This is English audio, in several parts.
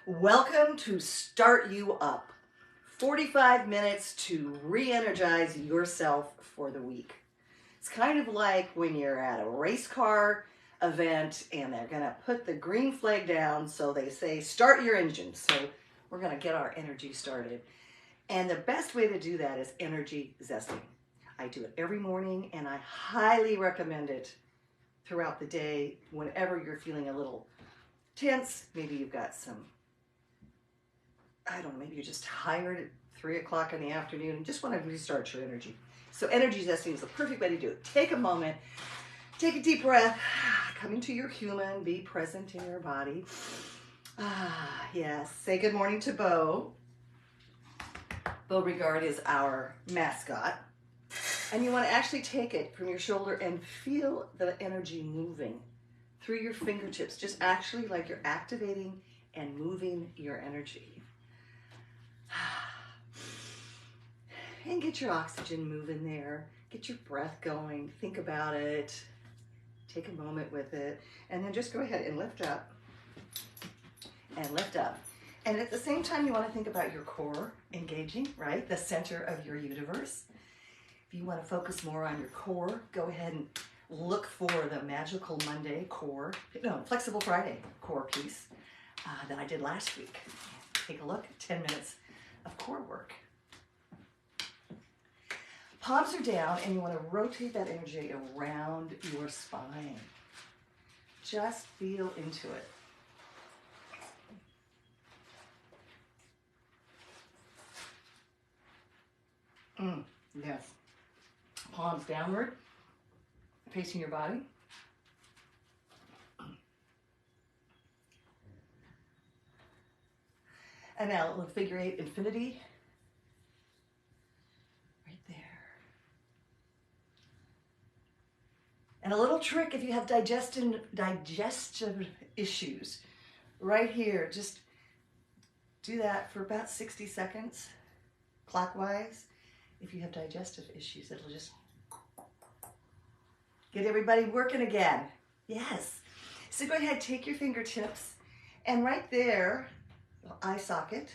Welcome to Start You Up. 45 minutes to re-energize yourself for the week. It's kind of like when you're at a race car event and they're going to put the green flag down, so they say start your engine. So we're going to get our energy started. And the best way to do that is energy zesting. I do it every morning and I highly recommend it throughout the day whenever you're feeling a little tense. Maybe you've got some, I don't know, maybe you're just tired at 3 o'clock in the afternoon and just want to restart your energy. So energy zesting is the perfect way to do it. Take a moment, take a deep breath, come into your human, be present in your body. Yes, say good morning to Bo. Beauregard is our mascot. And you want to actually take it from your shoulder and feel the energy moving through your fingertips, just actually like you're activating and moving your energy. And get your oxygen moving there. Get your breath going. Think about it. Take a moment with it. And then just go ahead and lift up. And lift up. And at the same time, you want to think about your core engaging, right? The center of your universe. If you want to focus more on your core, go ahead and look for the Magical Monday core, no, Flexible Friday core piece that I did last week. Take a look, 10 minutes of core work. Palms are down and you want to rotate that energy around your spine. Just feel into it. Yes. Palms downward, facing your body. And now a little figure eight infinity. Right there. And a little trick if you have digestive issues. Right here, just do that for about 60 seconds, clockwise. If you have digestive issues, it'll just get everybody working again. Yes. So go ahead, take your fingertips, and right there, eye socket,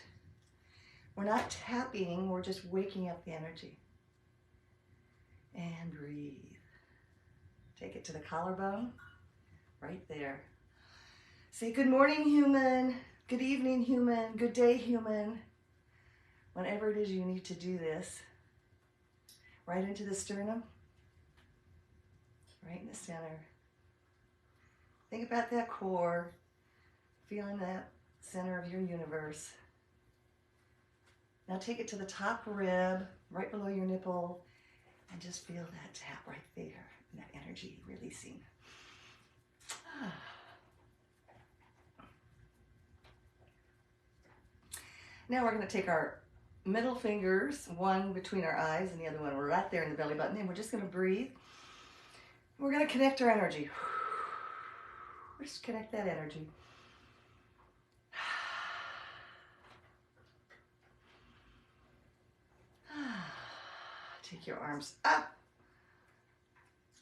we're not tapping, we're just waking up the energy. And breathe. Take it to the collarbone, right there. Say good morning, human. Good evening, human. Good day, human. Whenever it is you need to do this. Right into the sternum, right in the center. Think about that core, feeling that center of your universe. Now take it to the top rib, right below your nipple, and just feel that tap right there, and that energy releasing. Now we're going to take our middle fingers, one between our eyes and the other one right there in the belly button, and we're just going to breathe. We're going to connect our energy. Just connect that energy. Take your arms up,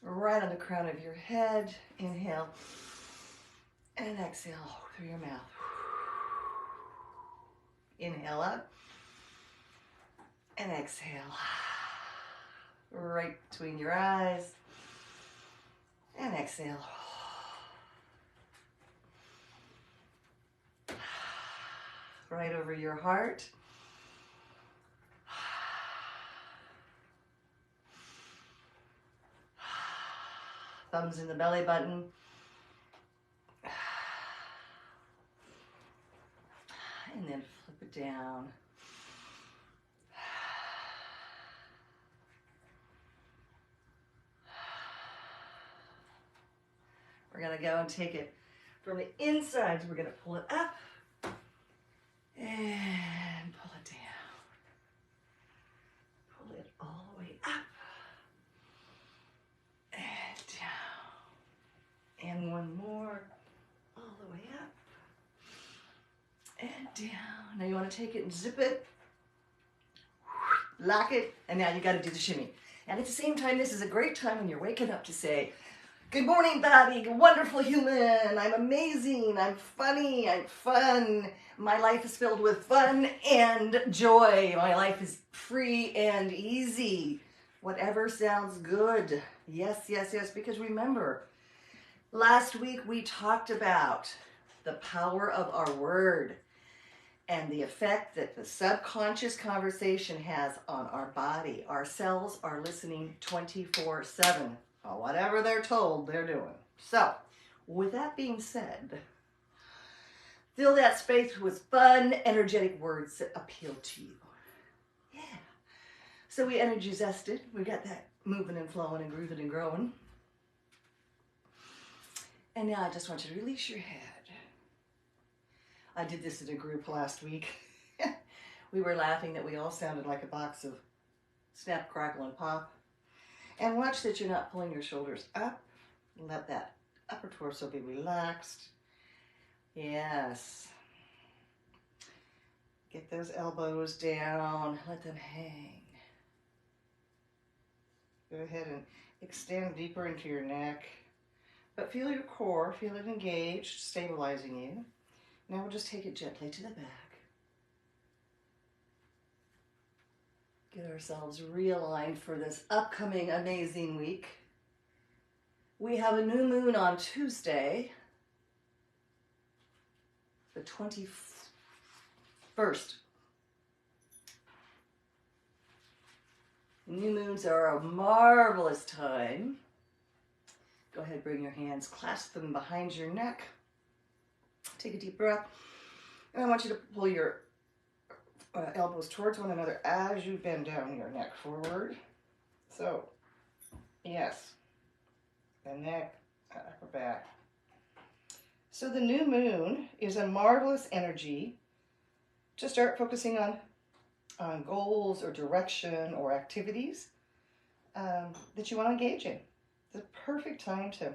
right on the crown of your head. Inhale and exhale through your mouth. Inhale up. And exhale, right between your eyes, and exhale. Right over your heart. Thumbs in the belly button. And then flip it down. We're going to go and take it from the inside. We're going to pull it up and pull it down. Pull it all the way up and down. And one more, all the way up and down. Now you want to take it and zip it, lock it, and now you got to do the shimmy. And at the same time, this is a great time when you're waking up to say, Good morning, body. Wonderful human. I'm amazing. I'm funny. I'm fun. My life is filled with fun and joy. My life is free and easy. Whatever sounds good. Yes, yes, yes. Because remember, last week we talked about the power of our word and the effect that the subconscious conversation has on our body. Our cells are listening 24/7. Whatever they're told, they're doing. So, with that being said, fill that space with fun, energetic words that appeal to you. Yeah. So we energy zested. We got that moving and flowing and grooving and growing. And now I just want you to release your head. I did this in a group last week. We were laughing that we all sounded like a box of snap, crackle, and pop. And watch that you're not pulling your shoulders up. Let that upper torso be relaxed. Yes. Get those elbows down. Let them hang. Go ahead and extend deeper into your neck. But feel your core. Feel it engaged, stabilizing you. Now we'll just take it gently to the back. Get ourselves realigned for this upcoming amazing week. We have a new moon on Tuesday, the 21st. New moons are a marvelous time. Go ahead, bring your hands, clasp them behind your neck. Take a deep breath. And I want you to pull your elbows towards one another as you bend down your neck forward. So, yes, the neck, upper back. So the new moon is a marvelous energy to start focusing on goals or direction or activities that you want to engage in. It's a perfect time to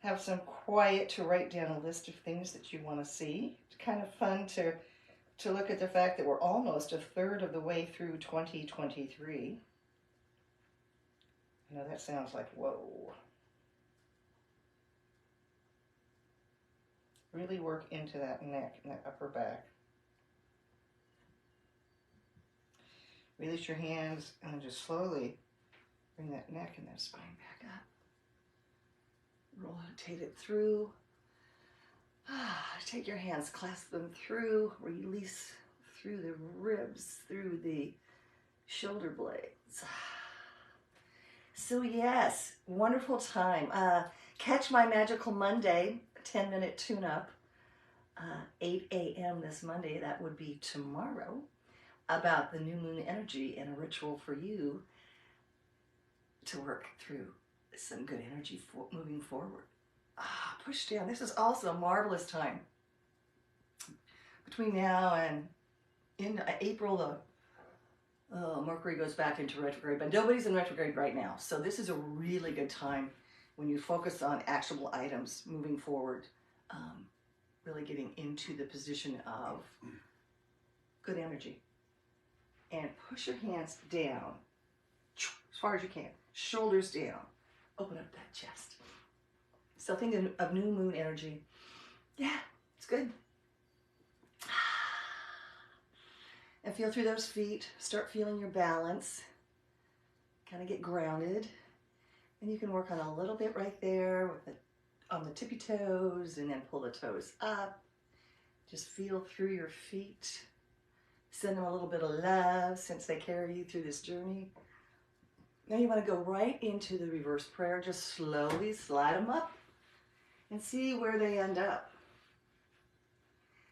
have some quiet to write down a list of things that you want to see. It's kind of fun to look at the fact that we're almost a third of the way through 2023. I know that sounds like, whoa. Really work into that neck and that upper back. Release your hands and then just slowly bring that neck and that spine back up. Rotate it through. Take your hands, clasp them through, release through the ribs, through the shoulder blades. So yes, wonderful time. Catch my Magical Monday 10-minute tune-up, 8 a.m. this Monday. That would be tomorrow, about the new moon energy and a ritual for you to work through some good energy moving forward. Push down. This is also a marvelous time. Between now and in April, Mercury goes back into retrograde, but nobody's in retrograde right now. So this is a really good time when you focus on actionable items moving forward, really getting into the position of good energy. And push your hands down as far as you can. Shoulders down. Open up that chest. So think of new moon energy. Yeah, it's good. And feel through those feet. Start feeling your balance. Kind of get grounded. And you can work on a little bit right there with on the tippy toes, and then pull the toes up. Just feel through your feet. Send them a little bit of love since they carry you through this journey. Now you want to go right into the reverse prayer. Just slowly slide them up and see where they end up.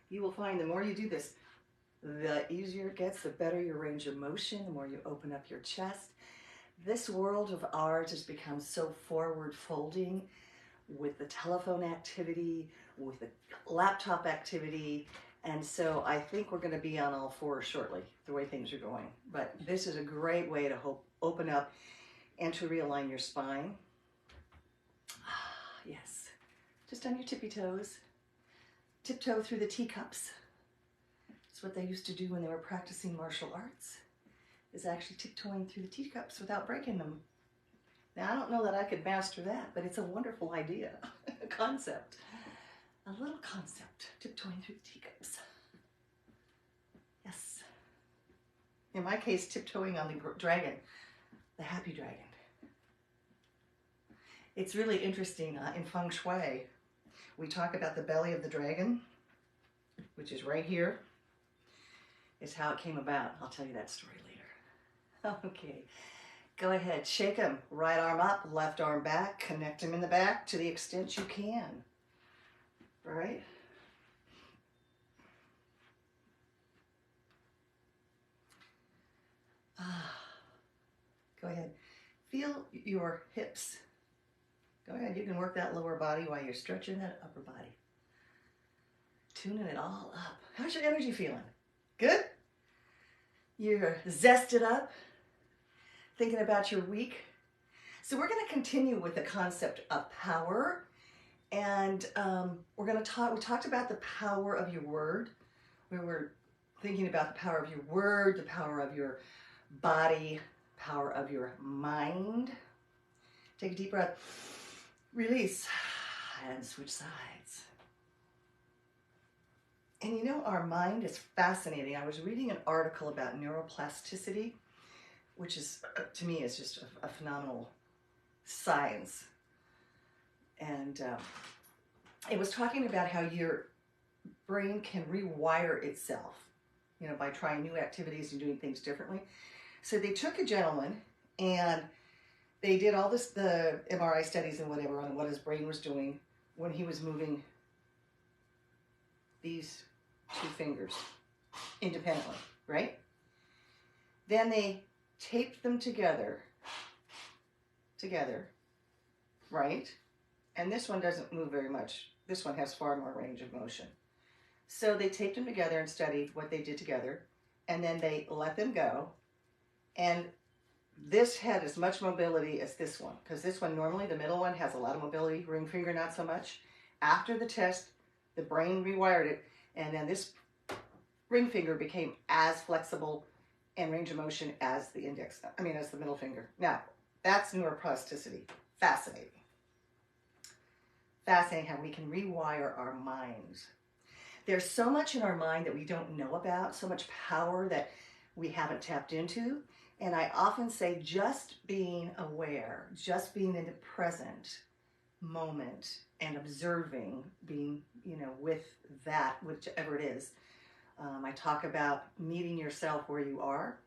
You will find the more you do this, the easier it gets, the better your range of motion, the more you open up your chest. This world of ours has become so forward folding with the telephone activity, with the laptop activity, and so I think we're going to be on all fours shortly, the way things are going. But this is a great way to open up and to realign your spine. Yes, just on your tippy toes. Tiptoe through the teacups. It's what they used to do when they were practicing martial arts, is actually tiptoeing through the teacups without breaking them. Now, I don't know that I could master that, but it's a wonderful idea, a concept, a little concept, tiptoeing through the teacups. Yes. In my case, tiptoeing on the dragon, the happy dragon. It's really interesting in Feng Shui. We talk about the belly of the dragon, which is right here, is how it came about. I'll tell you that story later. Okay. Go ahead, shake them. Right arm up, left arm back. Connect them in the back to the extent you can. All right? Go ahead. Feel your hips. Go ahead, you can work that lower body while you're stretching that upper body. Tuning it all up. How's your energy feeling? Good? You're zested up? Thinking about your week? So we're going to continue with the concept of power, and we talked about the power of your word. We were thinking about the power of your word, the power of your body, power of your mind. Take a deep breath, release, and switch sides. And you know, our mind is fascinating. I was reading an article about neuroplasticity, which is, to me, is just a phenomenal science. And it was talking about how your brain can rewire itself, you know, by trying new activities and doing things differently. So they took a gentleman and they did all this, the MRI studies and whatever on what his brain was doing when he was moving these two fingers independently, right? Then they taped them together, right? And this one doesn't move very much. This one has far more range of motion. So they taped them together and studied what they did together, and then they let them go. And this had as much mobility as this one, because this one, normally the middle one has a lot of mobility, ring finger not so much. After the test, the brain rewired it, and then this ring finger became as flexible and range of motion as the as the middle finger. Now, that's neuroplasticity. Fascinating. Fascinating how we can rewire our minds. There's so much in our mind that we don't know about, so much power that we haven't tapped into. And I often say just being aware, just being in the present moment and observing, being, with that, whichever it is. I talk about meeting yourself where you are.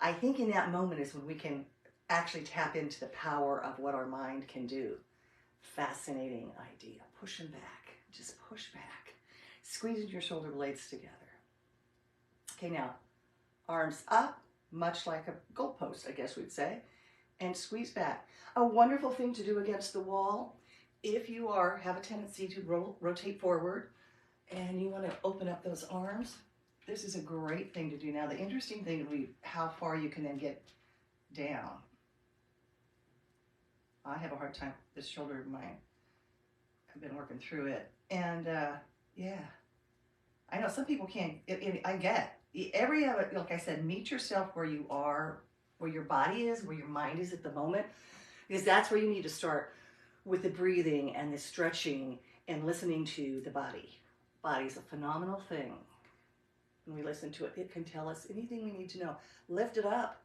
I think in that moment is when we can actually tap into the power of what our mind can do. Fascinating idea. Pushing back. Just push back. Squeezing your shoulder blades together. Okay, now, arms up, much like a goalpost, I guess we'd say, and squeeze back. A wonderful thing to do against the wall, if you have a tendency to rotate forward and you want to open up those arms, this is a great thing to do. Now, the interesting thing will be how far you can then get down. I have a hard time with this shoulder of mine. I've been working through it. And yeah, I know some people can't, I get every of it, like I said, meet yourself where you are, where your body is, where your mind is at the moment, because that's where you need to start with the breathing and the stretching and listening to the body. Body's a phenomenal thing. When we listen to it, it can tell us anything we need to know. Lift it up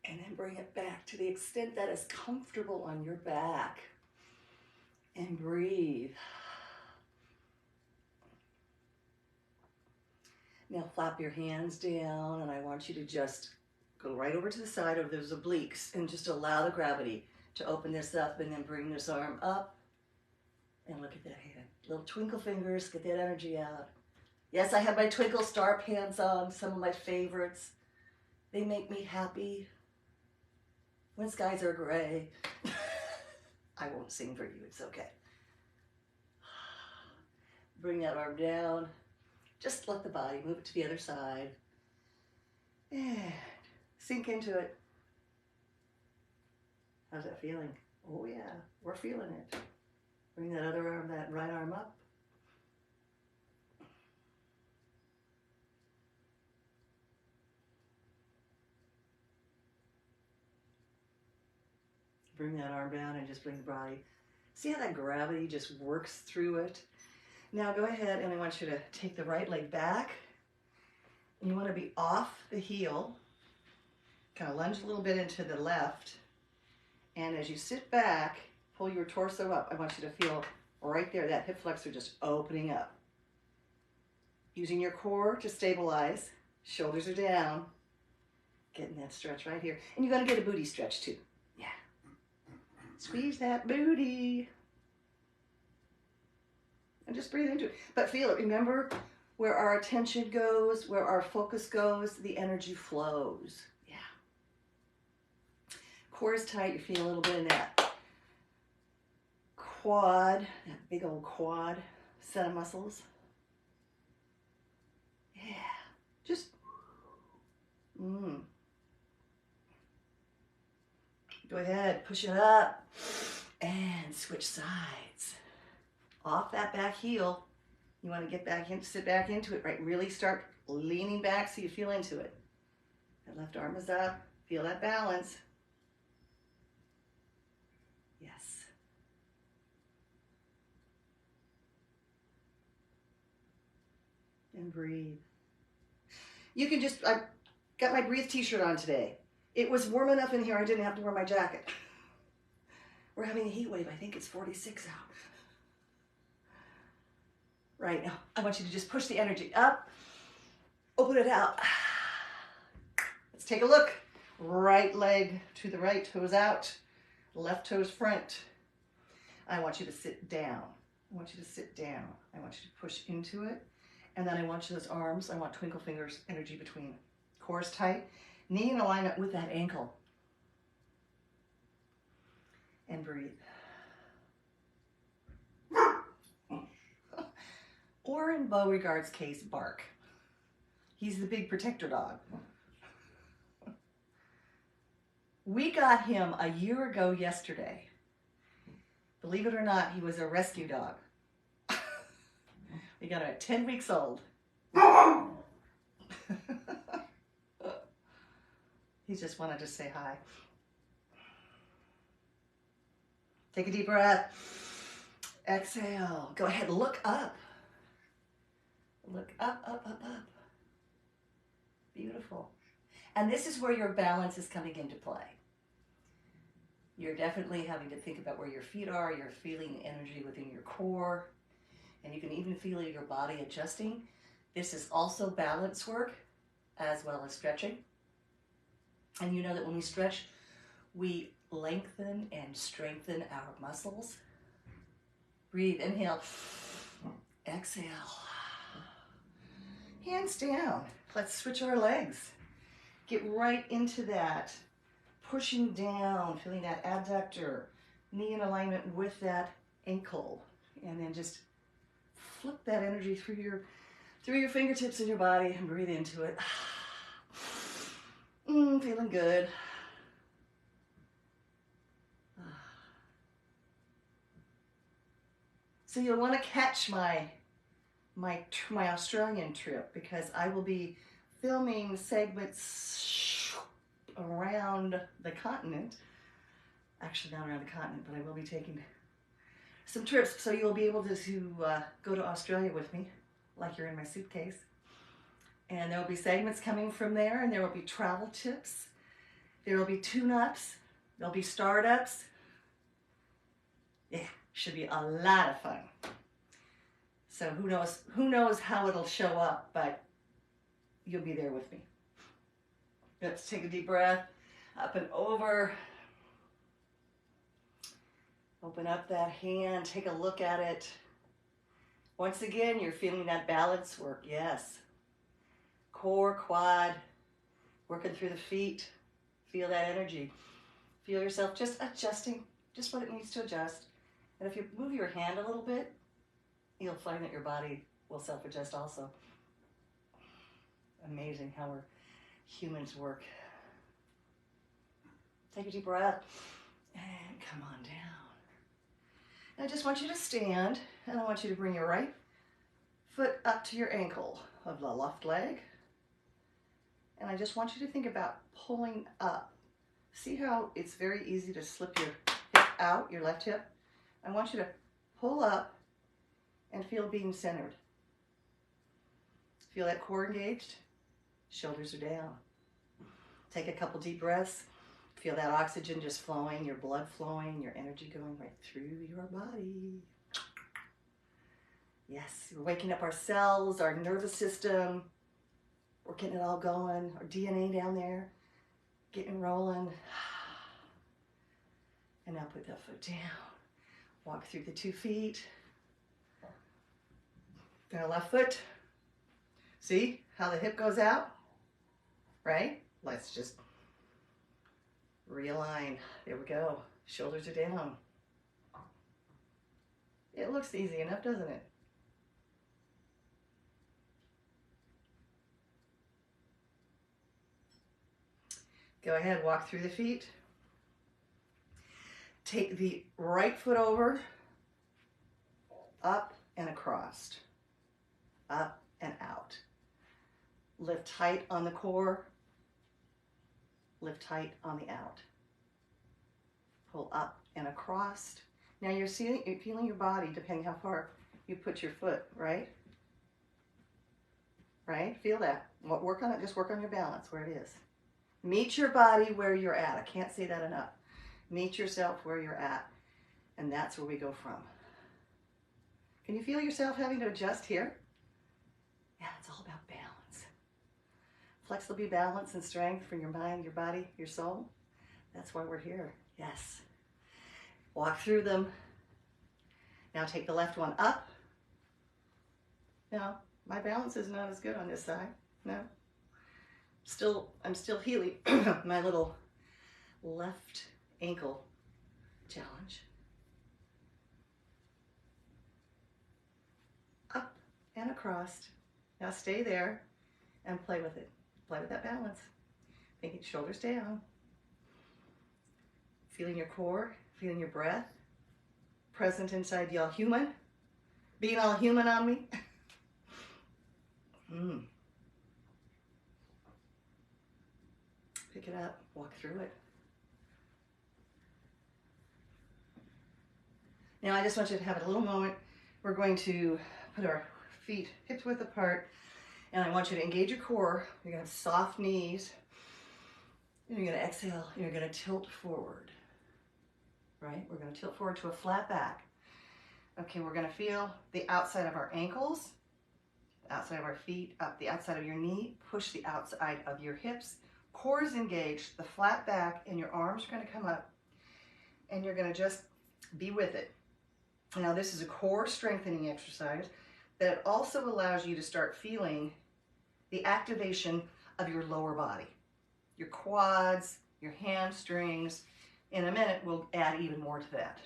and then bring it back to the extent that is comfortable on your back. And breathe. Now flap your hands down, and I want you to just go right over to the side of those obliques and just allow the gravity to open this up, and then bring this arm up and look at that hand. Little twinkle fingers, get that energy out. Yes, I have my twinkle star pants on, some of my favorites. They make me happy when skies are gray. I won't sing for you, it's okay. Bring that arm down. Just let the body move it to the other side. And sink into it. How's that feeling? Oh yeah, we're feeling it. Bring that other arm, that right arm up. bring that arm down and just bring the body. See how that gravity just works through it? Now go ahead and I want you to take the right leg back. And you want to be off the heel. Kind of lunge a little bit into the left. And as you sit back, pull your torso up. I want you to feel right there, that hip flexor just opening up. Using your core to stabilize. Shoulders are down. Getting that stretch right here. And you're going to get a booty stretch too. Yeah. Squeeze that booty. And just breathe into it. But feel it. Remember, where our attention goes, where our focus goes, the energy flows. Yeah. Core is tight. You feel a little bit in that quad, that big old quad set of muscles. Yeah. Just, Go ahead, push it up and switch sides. Off that back heel. You want to get back in, sit back into it, right? Really start leaning back so you feel into it. That left arm is up. Feel that balance. Yes. And breathe. You can just, I got my Breathe t-shirt on today. It was warm enough in here I didn't have to wear my jacket. We're having a heat wave. I think it's 46 out. Right now, I want you to just push the energy up, open it out. Let's take a look. Right leg to the right, toes out, left toes front. I want you to sit down. I want you to sit down. I want you to push into it. And then I want you, those arms, I want twinkle fingers, energy between. Core is tight. Knee in alignment with that ankle. And breathe. Or in Beauregard's case, bark. He's the big protector dog. We got him a year ago yesterday. Believe it or not, he was a rescue dog. We got him at 10 weeks old. He just wanted to say hi. Take a deep breath. Exhale. Go ahead, look up. Look up, up, up, up. Beautiful. And this is where your balance is coming into play. You're definitely having to think about where your feet are. You're feeling the energy within your core. And you can even feel your body adjusting. This is also balance work as well as stretching. And you know that when we stretch, we lengthen and strengthen our muscles. Breathe, inhale, exhale. Hands down. Let's switch our legs. Get right into that. Pushing down, feeling that adductor, knee in alignment with that ankle. And then just flip that energy through your fingertips in your body and breathe into it. Feeling good. So you'll want to catch my Australian trip, because I will be filming segments around the continent. Actually, not around the continent, but I will be taking some trips, so you'll be able to go to Australia with me, like you're in my suitcase. And there will be segments coming from there, and there will be travel tips. There will be tune-ups. There'll be startups. Yeah, should be a lot of fun. So who knows how it'll show up, but you'll be there with me. Let's take a deep breath, up and over. Open up that hand, take a look at it. Once again, you're feeling that balance work, yes. Core, quad, working through the feet. Feel that energy. Feel yourself just adjusting, just what it needs to adjust. And if you move your hand a little bit, you'll find that your body will self-adjust also. Amazing how humans work. Take a deep breath and come on down. And I just want you to stand, and I want you to bring your right foot up to your ankle of the left leg. And I just want you to think about pulling up. See how it's very easy to slip your out, your left hip, I want you to pull up and feel being centered. Feel that core engaged, shoulders are down. Take a couple deep breaths. Feel that oxygen just flowing, your blood flowing, your energy going right through your body. Yes, we're waking up our cells, our nervous system. We're getting it all going. Our DNA down there, getting rolling. And now put that foot down. Walk through the 2 feet. Now left foot. See how the hip goes out? Right? Let's just realign. There we go. Shoulders are down. It looks easy enough, doesn't it? Go ahead, walk through the feet. Take the right foot over, up and across, up and out. Lift tight on the core, lift tight on the out. Pull up and across. Now you're feeling your body depending how far you put your foot, right? Right? Feel that. Work on it, just work on your balance where it is. Meet your body where you're at. I can't say that enough. Meet yourself where you're at. And that's where we go from. Can you feel yourself having to adjust here? Yeah, it's all about balance. Flexibility, balance, and strength for your mind, your body, your soul. That's why we're here. Yes. Walk through them. Now take the left one up. Now, my balance is not as good on this side. No. I'm still healing my little left ankle challenge. Up and across. Now stay there and play with it. Play with that balance. Thinking shoulders down. Feeling your core, feeling your breath. Present inside the all human. Being all human on me. Pick it up, walk through it. Now I just want you to have a little moment. We're going to put our feet hips width apart, and I want you to engage your core. You're gonna have soft knees. And you're gonna exhale, and you're gonna tilt forward. Right? We're gonna tilt forward to a flat back. Okay, we're gonna feel the outside of our ankles, the outside of our feet, up the outside of your knee, push the outside of your hips. Core is engaged, the flat back, and your arms are going to come up, and you're going to just be with it. Now, this is a core strengthening exercise that also allows you to start feeling the activation of your lower body, your quads, your hamstrings. In a minute, we'll add even more to that.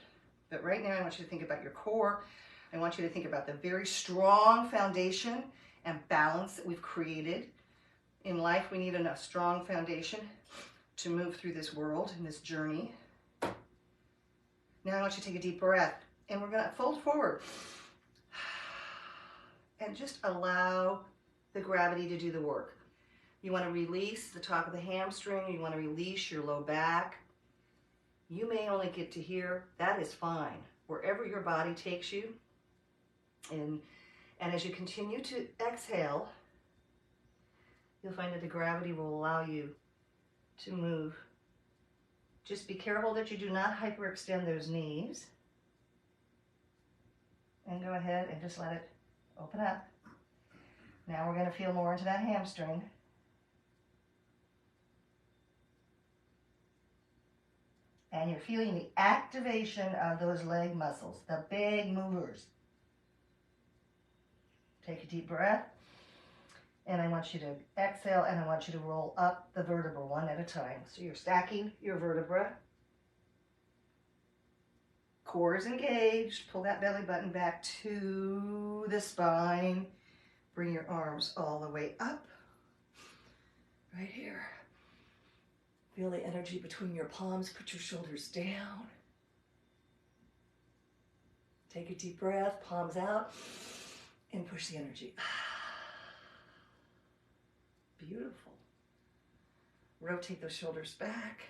But right now, I want you to think about your core. I want you to think about the very strong foundation and balance that we've created. In life, we need a strong foundation to move through this world and this journey. Now I want you to take a deep breath, and we're going to fold forward and just allow the gravity to do the work. You want to release the top of the hamstring. You want to release your low back. You may only get to here. That is fine. Wherever your body takes you. And as you continue to exhale, you'll find that the gravity will allow you to move. Just be careful that you do not hyperextend those knees. And go ahead and just let it open up. Now we're going to feel more into that hamstring. And you're feeling the activation of those leg muscles, the big movers. Take a deep breath. And I want you to exhale, and I want you to roll up the vertebra one at a time. So you're stacking your vertebra. Core is engaged. Pull that belly button back to the spine. Bring your arms all the way up. Right here. Feel the energy between your palms. Put your shoulders down. Take a deep breath, palms out, and push the energy. Beautiful. Rotate those shoulders back.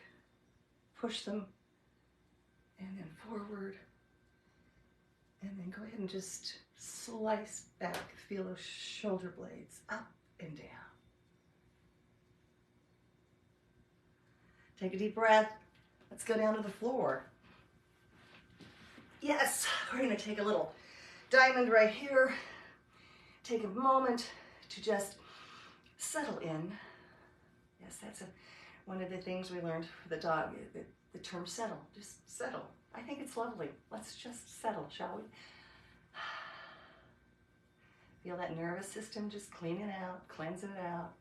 Push them and then forward, and then go ahead and just slice back. Feel those shoulder blades up and down. Take a deep breath. Let's go down to the floor. Yes, we're going to take a little diamond right here. Take a moment to just settle in. Yes, that's one of the things we learned for the dog, the term settle. Just settle. I think it's lovely. Let's just settle, shall we? Feel that nervous system just cleaning out, cleansing it out.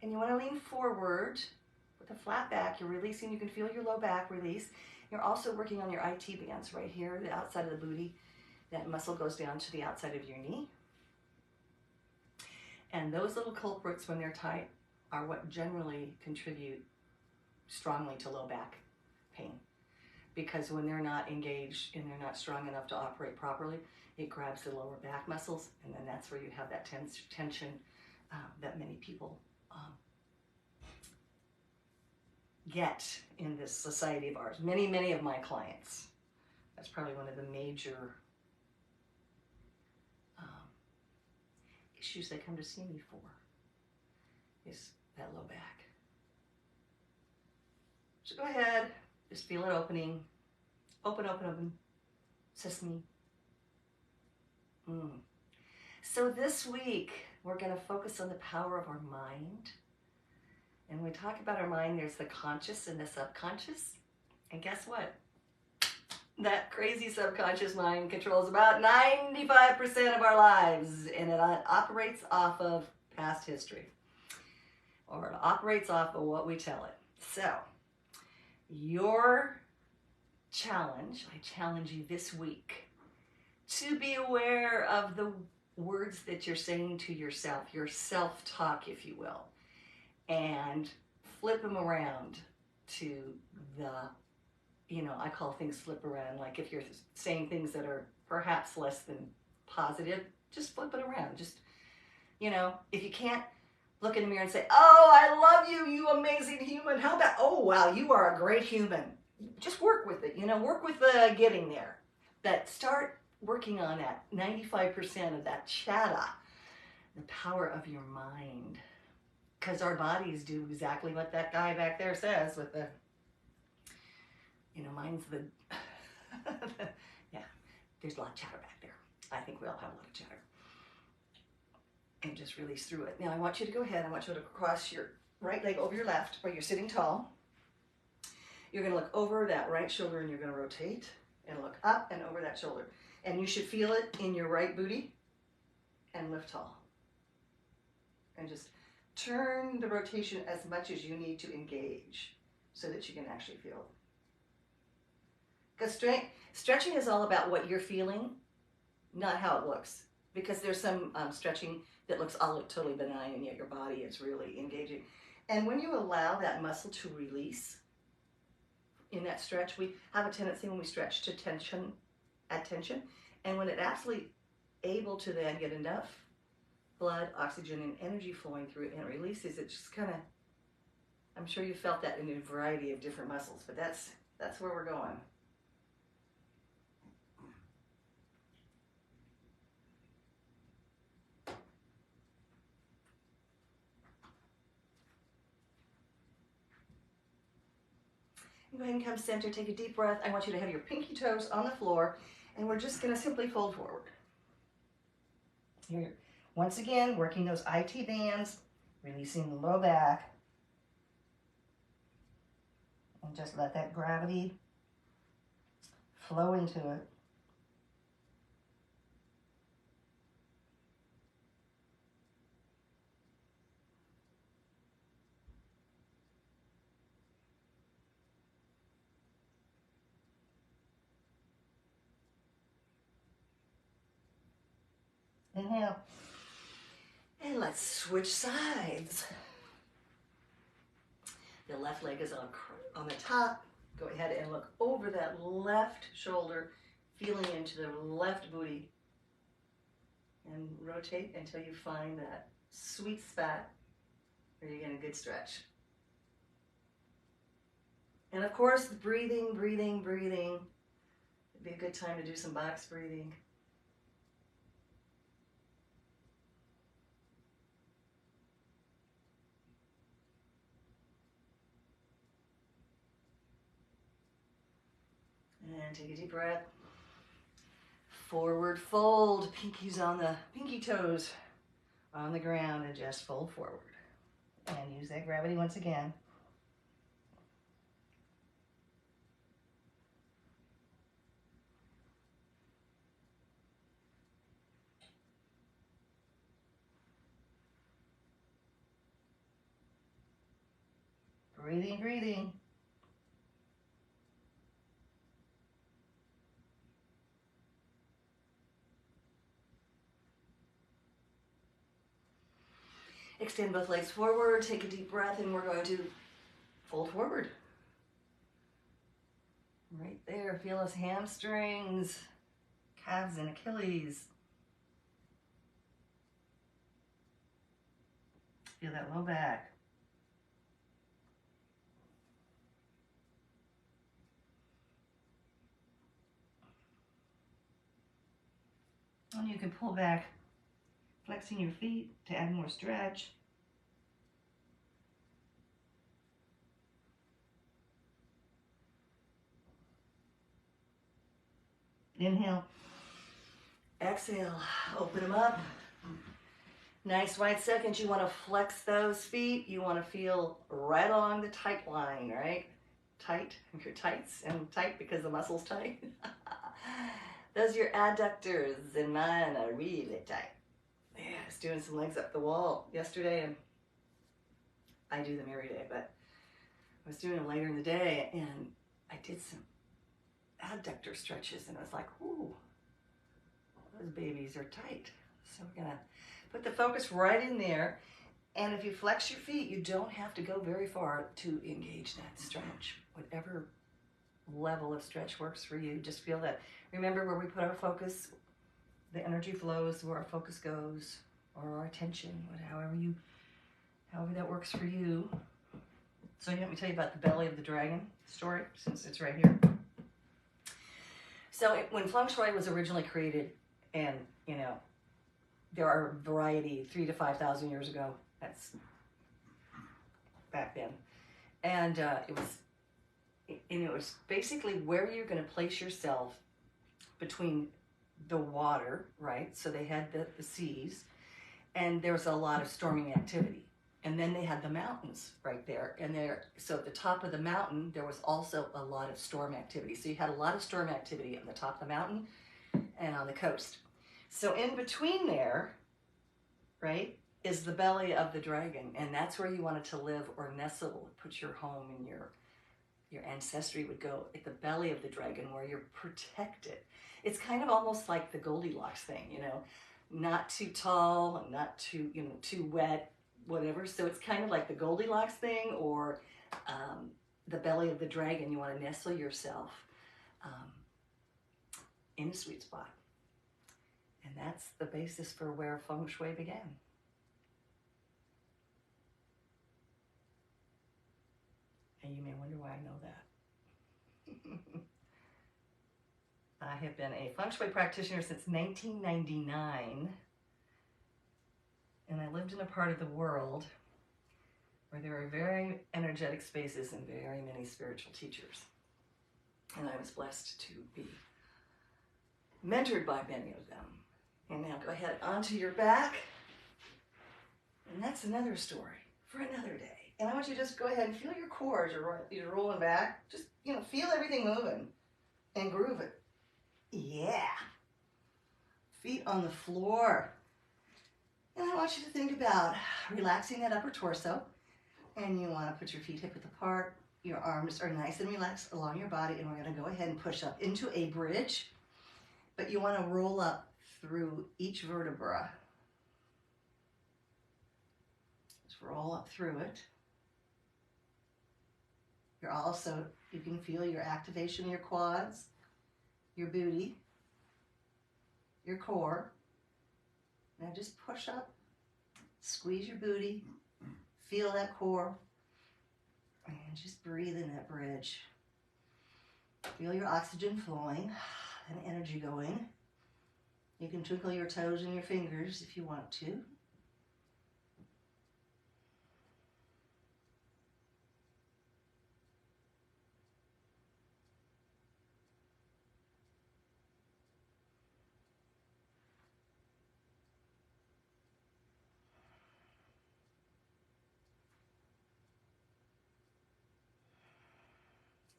And you want to lean forward with a flat back. You're releasing. You can feel your low back release. You're also working on your IT bands right here, the outside of the booty. That muscle goes down to the outside of your knee. And those little culprits, when they're tight, are what generally contribute strongly to low back pain. Because when they're not engaged and they're not strong enough to operate properly, it grabs the lower back muscles, and then that's where you have that tension that many people get in this society of ours. Many of my clients. That's probably one of the major issues they come to see me for, is that low back. So go ahead, just feel it opening. Open, open, open. Sesame. So this week, we're going to focus on the power of our mind. And when we talk about our mind, there's the conscious and the subconscious. And guess what? That crazy subconscious mind controls about 95% of our lives, and it operates off of past history, or it operates off of what we tell it. So, your challenge, I challenge you this week to be aware of the words that you're saying to yourself, your self-talk, if you will, and flip them around to the, I call things flip around. Like if you're saying things that are perhaps less than positive, just flip it around. Just, if you can't look in the mirror and say, oh, I love you, you amazing human. How about, oh, wow, you are a great human. Just work with it, work with the getting there. But start working on that 95% of that chatter, the power of your mind. Because our bodies do exactly what that guy back there says with the, mine's the, yeah, there's a lot of chatter back there. I think we all have a lot of chatter. And just release through it. Now I want you to go ahead. I want you to cross your right leg over your left where you're sitting tall. You're going to look over that right shoulder and you're going to rotate and look up and over that shoulder. And you should feel it in your right booty and lift tall. And just turn the rotation as much as you need to engage so that you can actually feel it. Because stretching is all about what you're feeling, not how it looks. Because there's some stretching that looks totally benign, and yet your body is really engaging. And when you allow that muscle to release in that stretch, we have a tendency when we stretch to add tension. And when it actually able to then get enough blood, oxygen, and energy flowing through it and it releases, it just kind of, I'm sure you felt that in a variety of different muscles, but that's where we're going. Go ahead and come center, take a deep breath. I want you to have your pinky toes on the floor, and we're just going to simply fold forward. Here, once again, working those IT bands, releasing the low back, and just let that gravity flow into it. Inhale. And let's switch sides. The left leg is on the top. Go ahead and look over that left shoulder, feeling into the left booty. And rotate until you find that sweet spot where you're getting a good stretch. And of course, breathing, breathing, breathing. It'd be a good time to do some box breathing. And take a deep breath. Forward fold, pinkies on the pinky toes on the ground, and just fold forward. And use that gravity once again. Breathing, breathing. Extend both legs forward, take a deep breath, and we're going to fold forward. Right there, feel those hamstrings, calves and Achilles. Feel that low back. And you can pull back, flexing your feet to add more stretch. Inhale. Exhale. Open them up. Nice wide seconds. You want to flex those feet. You want to feel right along the tight line, right? Tight. Your tights, and tight because the muscle's tight. Those are your adductors, and mine are really tight. Yeah, I was doing some legs up the wall yesterday, and I do them every day, but I was doing them later in the day, and I did some adductor stretches, and I was like, ooh, those babies are tight. So we're gonna put the focus right in there, and if you flex your feet, you don't have to go very far to engage that stretch. Whatever level of stretch works for you, just feel that. Remember where we put our focus, the energy flows, where our focus goes, or our attention, however that works for you. So let me tell you about the belly of the dragon story, since it's right here. So when Feng Shui was originally created, and there are a variety 3,000 to 5,000 years ago. That's back then, and it was basically where you're going to place yourself between the water, right? So they had the seas, and there was a lot of storming activity. And then they had the mountains right there. And so at the top of the mountain, there was also a lot of storm activity. So you had a lot of storm activity on the top of the mountain and on the coast. So in between there, right, is the belly of the dragon. And that's where you wanted to live or nestle, put your home, and your ancestry would go at the belly of the dragon, where you're protected. It's kind of almost like the Goldilocks thing, not too tall and not too, too wet, whatever. So it's kind of like the Goldilocks thing, or the belly of the dragon. You want to nestle yourself in a sweet spot. And that's the basis for where Feng Shui began. And you may wonder why I know that. I have been a Feng Shui practitioner since 1999. And I lived in a part of the world where there are very energetic spaces and very many spiritual teachers. And I was blessed to be mentored by many of them. And now go ahead onto your back. And that's another story for another day. And I want you to just go ahead and feel your core as you're rolling back. Just, feel everything moving and groove it. Yeah. Feet on the floor. And I want you to think about relaxing that upper torso. And you want to put your feet hip-width apart. Your arms are nice and relaxed along your body. And we're going to go ahead and push up into a bridge. But you want to roll up through each vertebra. Just roll up through it. You can feel your activation of your quads, your booty, your core. Now just push up, squeeze your booty, feel that core, And just breathe in that bridge. Feel your oxygen flowing and energy going. You can twinkle your toes and your fingers if you want to.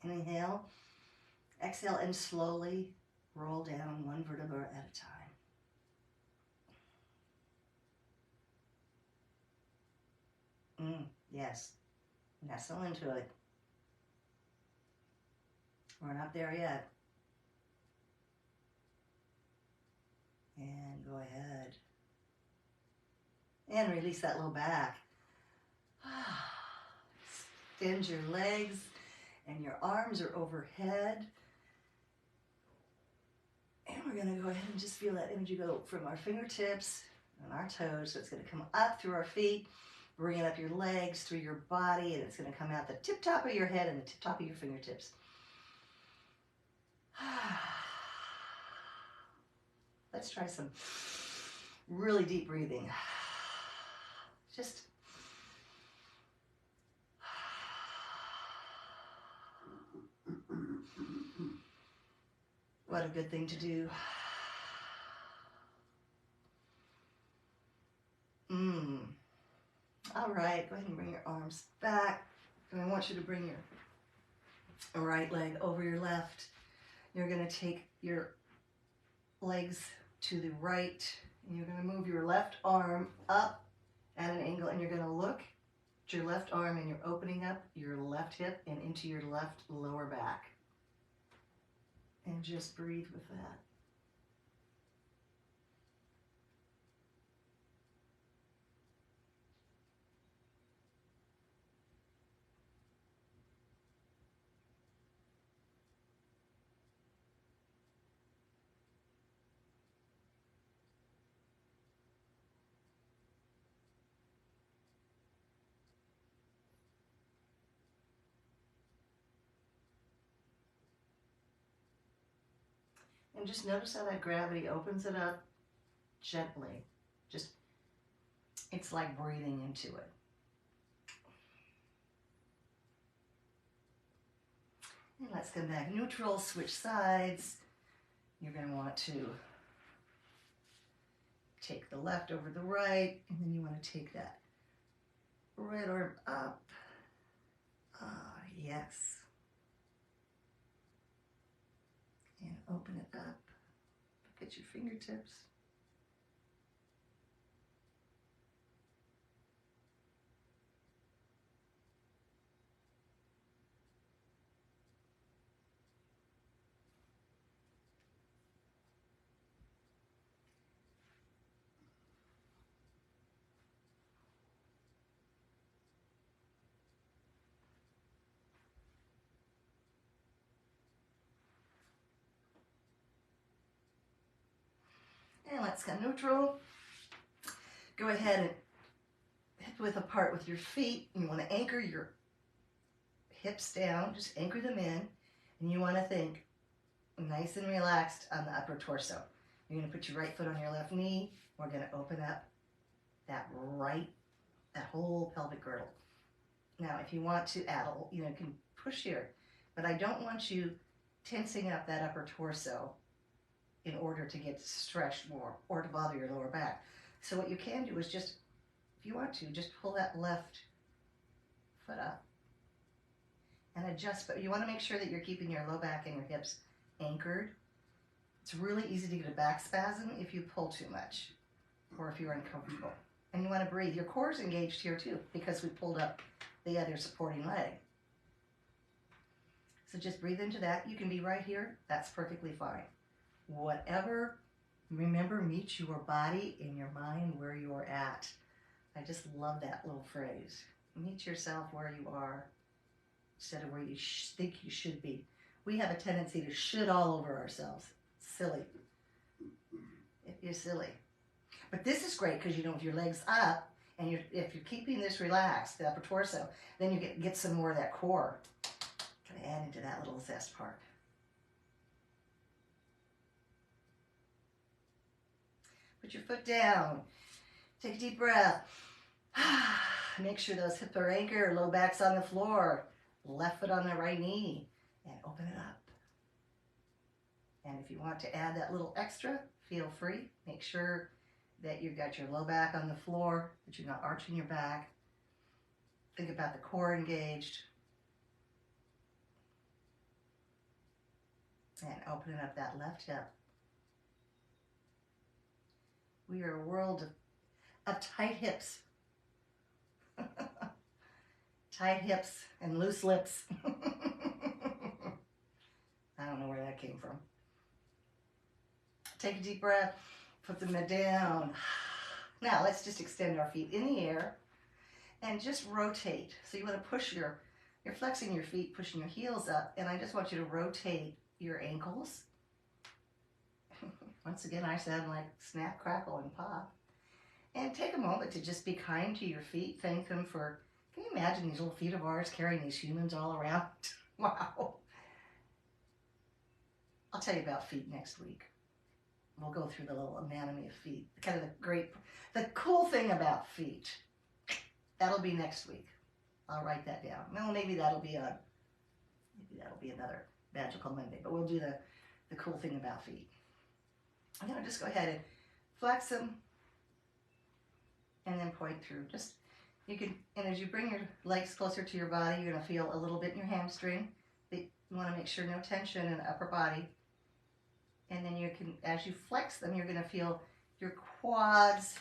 Inhale, exhale, and slowly roll down one vertebra at a time. Yes, nestle into it. We're not there yet. And go ahead. And release that low back. Extend your legs and your arms are overhead. And we're going to go ahead and just feel that energy go from our fingertips and our toes. So it's going to come up through our feet, bring it up your legs, through your body, and it's going to come out the tip top of your head and the tip top of your fingertips. Let's try some really deep breathing. Just what a good thing to do. All right, go ahead and bring your arms back. And I want you to bring your right leg over your left. You're going to take your legs to the right, and you're going to move your left arm up at an angle, and you're going to look at your left arm, and you're opening up your left hip and into your left lower back. And just breathe with that. And just notice how that gravity opens it up gently. Just, it's like breathing into it. And let's come back neutral, switch sides. You're going to want to take the left over the right, and then you want to take that right arm up. Yes. And open it up. Look at your fingertips. And let's go neutral. Go ahead and hip width apart with your feet. You want to anchor your hips down, just anchor them in. And you want to think nice and relaxed on the upper torso. You're going to put your right foot on your left knee. We're going to open up that whole pelvic girdle. Now, if you want to add, you can push here, but I don't want you tensing up that upper torso in order to get stretched more or to bother your lower back. So what you can do is just, if you want to, just pull that left foot up and adjust, but you want to make sure that you're keeping your low back and your hips anchored. It's really easy to get a back spasm if you pull too much or if you're uncomfortable. And you want to breathe. Your core is engaged here too because we pulled up the other supporting leg. So just breathe into that. You can be right here. That's perfectly fine. Whatever, remember, meet your body and your mind where you're at. I just love that little phrase. Meet yourself where you are instead of where you think you should be. We have a tendency to should all over ourselves. Silly. You're silly. But this is great because, with your legs up And if you're keeping this relaxed, the upper torso, then you get some more of that core. Gonna add into that little zest part. Put your foot down. Take a deep breath. Make sure those hips are anchored, low back's on the floor. Left foot on the right knee. And open it up. And if you want to add that little extra, feel free. Make sure that you've got your low back on the floor, that you're not arching your back. Think about the core engaged. And opening up that left hip. We are a world of tight hips. Tight hips and loose lips. I don't know where that came from. Take a deep breath, put them down. Now let's just extend our feet in the air and just rotate. So you want to push you're flexing your feet, pushing your heels up, and I just want you to rotate your ankles. Once again, I sound like snap, crackle, and pop. And take a moment to just be kind to your feet. Thank them for, can you imagine these little feet of ours carrying these humans all around? Wow. I'll tell you about feet next week. We'll go through the little anatomy of feet. Kind of the cool thing about feet. That'll be next week. I'll write that down. Well, maybe that'll be another Magical Monday, but we'll do the cool thing about feet. I'm gonna just go ahead and flex them and then point through. And as you bring your legs closer to your body, you're gonna feel a little bit in your hamstring. You wanna make sure no tension in the upper body. And then you can, as you flex them, you're going to feel your quads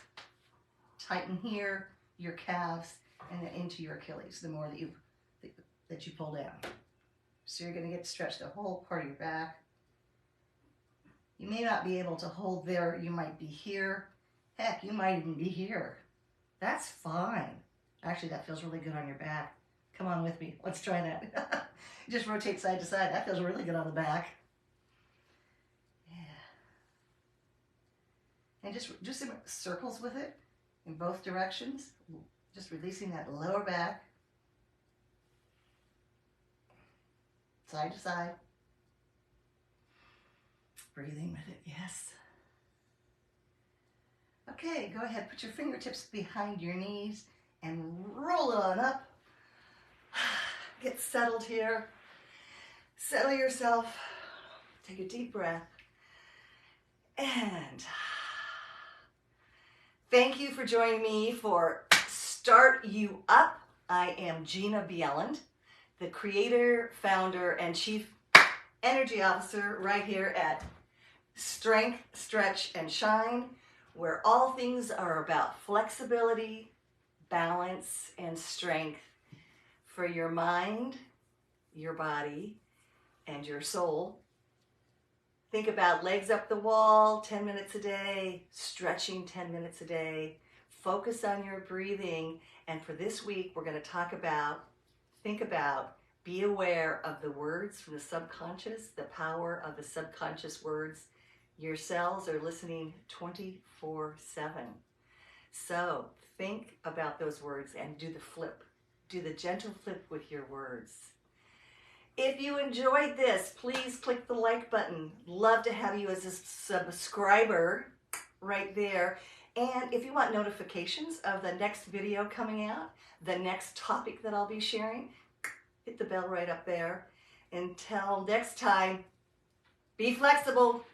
tighten here, your calves, and then into your Achilles, the more that you pull down. So you're going to get to stretch the whole part of your back. You may not be able to hold there. You might be here. Heck, you might even be here. That's fine. Actually, that feels really good on your back. Come on with me. Let's try that. Just rotate side to side. That feels really good on the back. And just do some circles with it in both directions. Just releasing that lower back. Side to side. Breathing with it, yes. Okay, go ahead. Put your fingertips behind your knees and roll it on up. Get settled here. Settle yourself. Take a deep breath. And thank you for joining me for Start You Up. I am Jina Bieland, the creator, founder, and chief energy officer right here at Strength, Stretch, and Shine, where all things are about flexibility, balance, and strength for your mind, your body, and your soul. Think about legs up the wall 10 minutes a day, stretching 10 minutes a day. Focus on your breathing. And for this week, we're going to think about, be aware of the words from the subconscious, the power of the subconscious words. Your cells are listening 24/7. So think about those words and do the flip. Do the gentle flip with your words. If you enjoyed this, please click the like button. Love to have you as a subscriber right there. And if you want notifications of the next video coming out, the next topic that I'll be sharing, hit the bell right up there. Until next time, be flexible.